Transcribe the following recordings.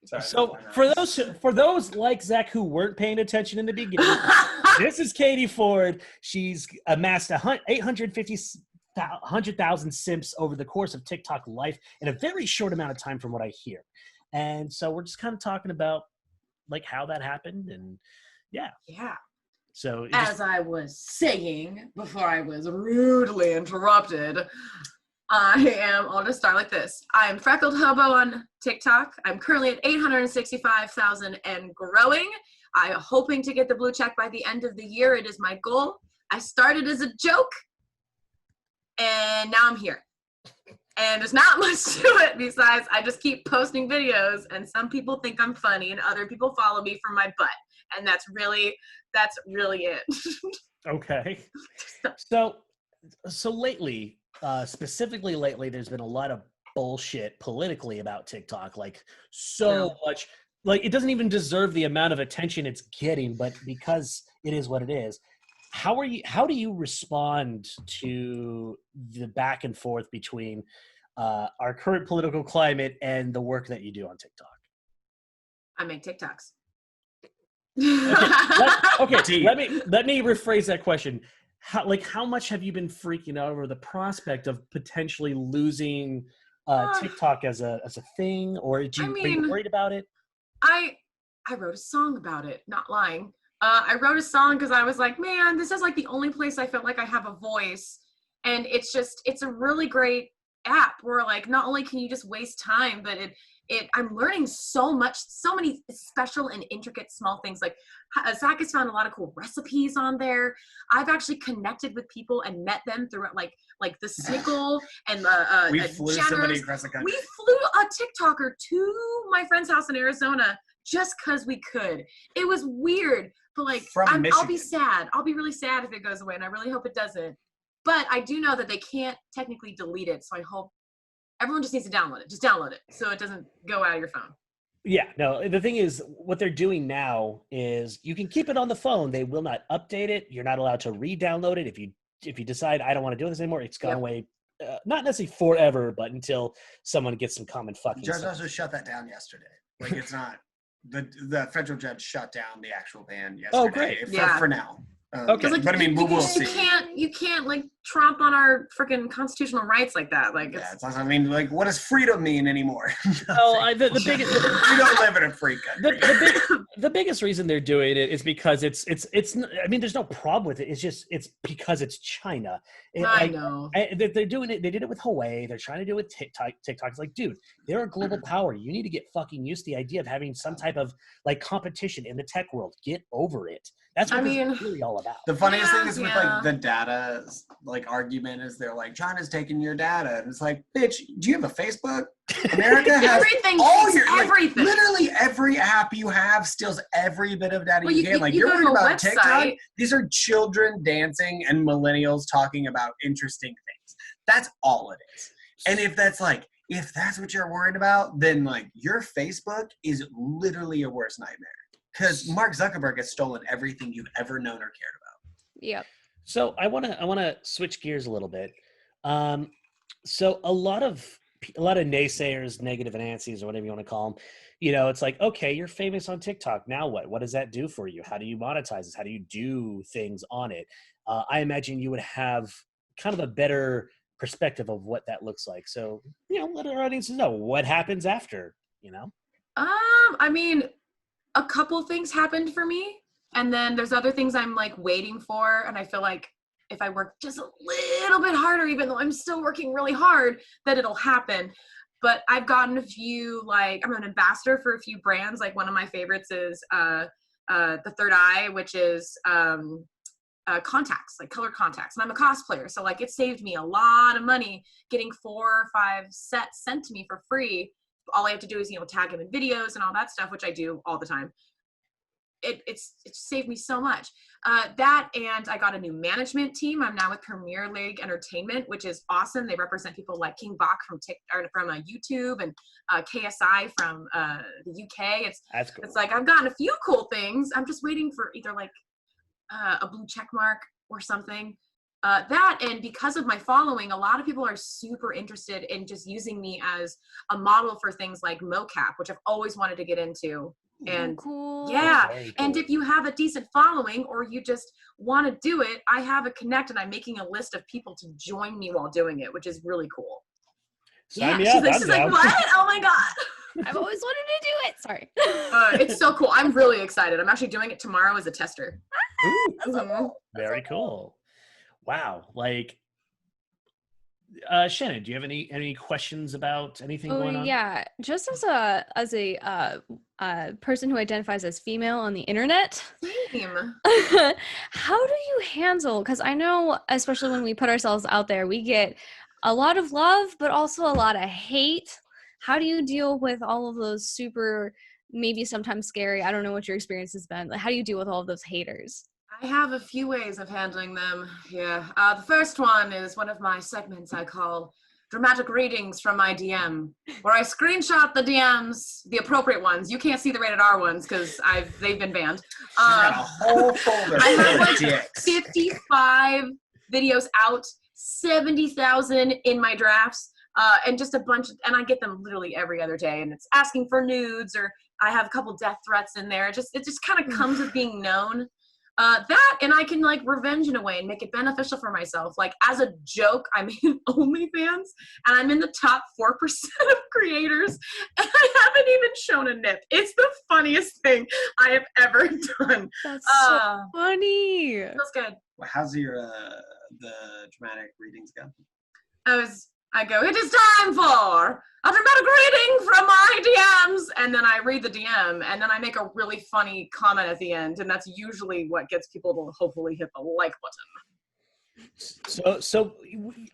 Sorry, So for those like Zach who weren't paying attention in the beginning, this is Katy Ford. She's amassed 100,000 simps over the course of TikTok life in a very short amount of time, from what I hear. And so we're just kind of talking about like how that happened, and yeah. So as I was saying before I was rudely interrupted, I'll just start like this. I'm Freckled Hobo on TikTok. I'm currently at 865,000 and growing. I'm hoping to get the blue check by the end of the year. It is my goal. I started as a joke, and now I'm here. And there's not much to it besides I just keep posting videos, and some people think I'm funny, and other people follow me for my butt. And that's really it. Okay. So lately, specifically lately, there's been a lot of bullshit politically about TikTok. Like much, like it doesn't even deserve the amount of attention it's getting, but because it is what it is. How do you respond to the back and forth between our current political climate and the work that you do on TikTok? I make TikToks. Okay, let me rephrase that question. How much have you been freaking out over the prospect of potentially losing TikTok as a thing, or are you worried about it? I wrote a song about it, not lying. I wrote a song because I was like, man, this is like the only place I felt like I have a voice. And it's a really great app where like, not only can you just waste time, but I'm learning so much, so many special and intricate small things. Like Zach has found a lot of cool recipes on there. I've actually connected with people and met them through like the Snickle and the we flew somebody across the country. We flew a TikToker to my friend's house in Arizona just because we could. It was weird, but like I'll be sad. I'll be really sad if it goes away, and I really hope it doesn't. But I do know that they can't technically delete it, so I hope everyone just needs to download it. Just download it so it doesn't go out of your phone. Yeah, no, the thing is, what they're doing now is you can keep it on the phone. They will not update it. You're not allowed to re-download it. If you decide I don't want to do this anymore, it's gone away. Not necessarily forever, but until someone gets some common fucking judge also shut that down yesterday. Like it's not the federal judge shut down the actual ban yesterday. Oh, great. For now. Okay, like, but I mean, we'll see. You can't like tromp on our freaking constitutional rights like that. Like, it's awesome. I mean, like, what does freedom mean anymore? The biggest. We don't live in a free country. The biggest reason they're doing it is because it's. I mean, there's no problem with it. It's because it's China. I know. They're doing it. They did it with Huawei. They're trying to do it with TikTok. TikTok's like, dude, they're a global power. You need to get fucking used to the idea of having some type of like competition in the tech world. Get over it. That's what it's really all about. The funniest thing is with like the data like argument is they're like, China's taking your data, and it's like, bitch, do you have a Facebook? America has everything. Literally every app you have steals every bit of data you can. Like you're worried about TikTok. These are children dancing and millennials talking about interesting things. That's all it is. And if that's what you're worried about, then like your Facebook is literally your worst nightmare. Because Mark Zuckerberg has stolen everything you've ever known or cared about. Yep. So I want to switch gears a little bit. So a lot of naysayers, negative Nancy's, or whatever you want to call them, it's like, okay, you're famous on TikTok. Now what? What does that do for you? How do you monetize this? How do you do things on it? I imagine you would have kind of a better perspective of what that looks like. So, let our audiences know what happens after, I mean, a couple things happened for me, and then there's other things I'm like waiting for, and I feel like if I work just a little bit harder, even though I'm still working really hard, that it'll happen. But I've gotten a few, like I'm an ambassador for a few brands. Like one of my favorites is the Third Eye, which is contacts, like color contacts, and I'm a cosplayer, so like it saved me a lot of money getting 4 or 5 sets sent to me for free. All I have to do is, tag them in videos and all that stuff, which I do all the time. It saved me so much. That, and I got a new management team. I'm now with Premier League Entertainment, which is awesome. They represent people like King Bach from YouTube, and KSI from the UK. That's cool. It's like I've gotten a few cool things. I'm just waiting for either like a blue check mark or something. that, and because of my following, a lot of people are super interested in just using me as a model for things like mocap, which I've always wanted to get into. And cool. Yeah. Very cool. And if you have a decent following or you just want to do it, I have a connect and I'm making a list of people to join me while doing it, which is really cool. Sign me she's up, like, I'm she's like, down. what? Oh my God. I've always wanted to do it. Sorry. It's so cool. I'm really excited. I'm actually doing it tomorrow as a tester. Ooh, That's so cool. very cool. Wow. Like, Shannon, do you have any questions about anything going on? Yeah, just as a person who identifies as female on the internet, Same. how do you handle? Because I know, especially when we put ourselves out there, we get a lot of love, but also a lot of hate. How do you deal with all of those super, maybe sometimes scary? I don't know what your experience has been. How do you deal with all of those haters? I have a few ways of handling them. Yeah. The first one is one of my segments I call dramatic readings from my DM, where I screenshot the DMs, the appropriate ones. You can't see the rated R ones because they've been banned. Got a whole folder I have full like of dicks. 55 videos out, 70,000 in my drafts, and just a bunch. And I get them literally every other day, and it's asking for nudes, or I have a couple death threats in there. It just kind of comes with being known. That, and I can like revenge in a way and make it beneficial for myself. Like as a joke, I'm in OnlyFans and I'm in the top 4% of creators and I haven't even shown a nip. It's the funniest thing I have ever done. That's so funny. Feels good. Well, how's your the dramatic readings go? I go, it is time for a dramatic reading from my DMs. And then I read the DM and then I make a really funny comment at the end. And that's usually what gets people to hopefully hit the like button. So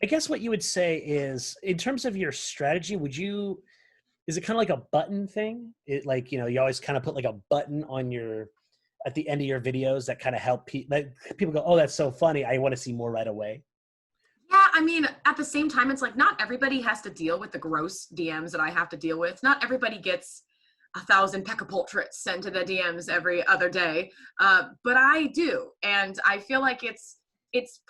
I guess what you would say is, in terms of your strategy, is it kind of like a button thing? It like, you always kind of put like a button on at the end of your videos that kind of help people go, oh, that's so funny, I want to see more right away. Yeah, I mean, at the same time, it's like not everybody has to deal with the gross DMs that I have to deal with. Not everybody gets 1,000 peck-a-portraits sent to the DMs every other day, but I do. And I feel like it's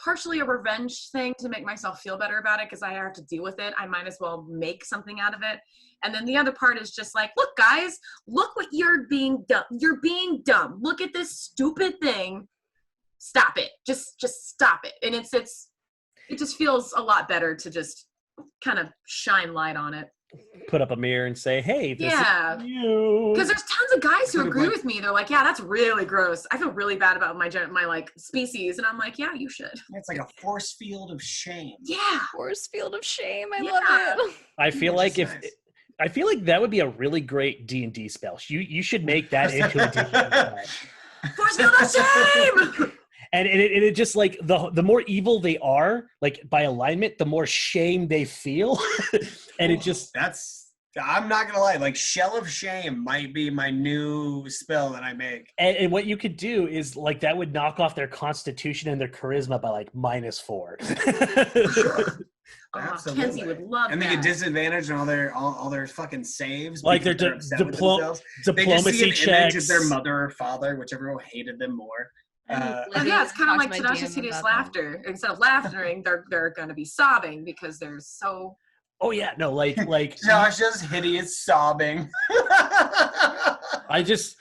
partially a revenge thing to make myself feel better about it because I have to deal with it. I might as well make something out of it. And then the other part is just like, look, guys, look what you're being dumb. You're being dumb. Look at this stupid thing. Stop it. Just stop it. And it just feels a lot better to just kind of shine light on it. Put up a mirror and say, hey, this is you. Because there's tons of guys who agree with me. They're like, yeah, that's really gross. I feel really bad about my like species. And I'm like, yeah, you should. It's like a force field of shame. Yeah. Force field of shame. I love it. I feel like nice. I feel like that would be a really great D&D spell. You should make that into a D&D spell. Force field of shame! And it just like the more evil they are, like by alignment, the more shame they feel. And it just I'm not gonna lie, like Shell of Shame might be my new spell that I make. And what you could do is like that would knock off their constitution and their charisma by like -4. Kenzie would love and that. they get disadvantage on all their fucking saves. Like their diplomacy diplomacy they just see an image checks. of their mother or father, whichever one hated them more. Yeah, it's kind of like Tadashi's hideous laughter. Instead of laughing, they're going to be sobbing because they're so. Oh yeah, no, like Tasha's hideous sobbing. I just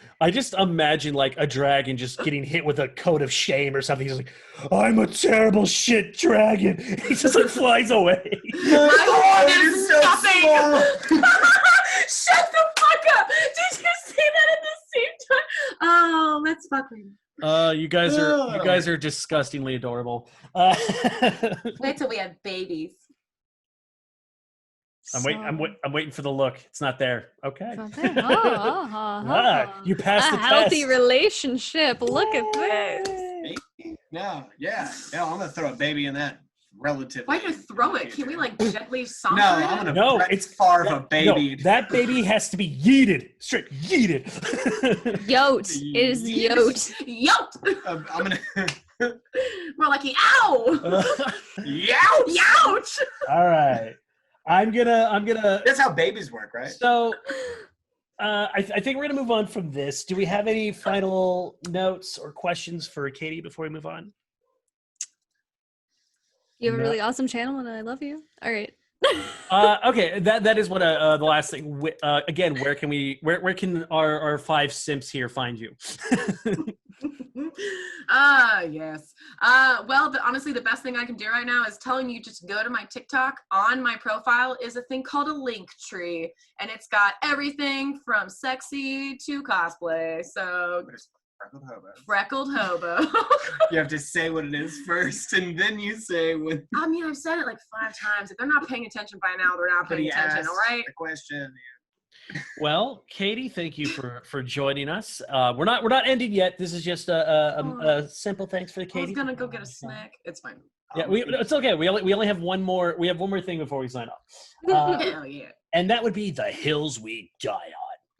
imagine like a dragon just getting hit with a coat of shame or something. He's like, I'm a terrible shit dragon. He just like flies away. My heart is so nothing. Shut the fuck up! Did you say that at the same time? Oh, that's fucking. You guys are disgustingly adorable. Wait till we have babies. I'm waiting for the look. It's not there. Okay. It's not there. You passed the test. A healthy relationship. Look at this. No, yeah. I'm gonna throw a baby in that relatively. Why gonna throw it? Can we like gently saunter No, it? I'm gonna it's far of a baby. No, that baby has to be yeeted. Straight yeeted. Yote. It is yote. Yote. I'm gonna more like ow. Youch. Youch. All right. I'm gonna. That's how babies work, right? So, I think we're gonna move on from this. Do we have any final notes or questions for Katie before we move on? You have a really awesome channel, and I love you. All right. Okay, that is what the last thing. Again, where can our 5 simps here find you? Yes. Well, honestly, the best thing I can do right now is telling you just go to my TikTok. On my profile is a thing called a link tree, and it's got everything from sexy to cosplay. So Freckled hobo. You have to say what it is first, and then you say what. I mean, I've said it like 5 times. If they're not paying attention by now, they're not paying attention. All right. The question. Well, Katy, thank you for joining us. We're not ending yet. This is just a simple thanks for Katy. I was gonna go get a snack. It's fine. Yeah, it's okay. We only have one more. We have one more thing before we sign off. Hell yeah. And that would be the hills we die on.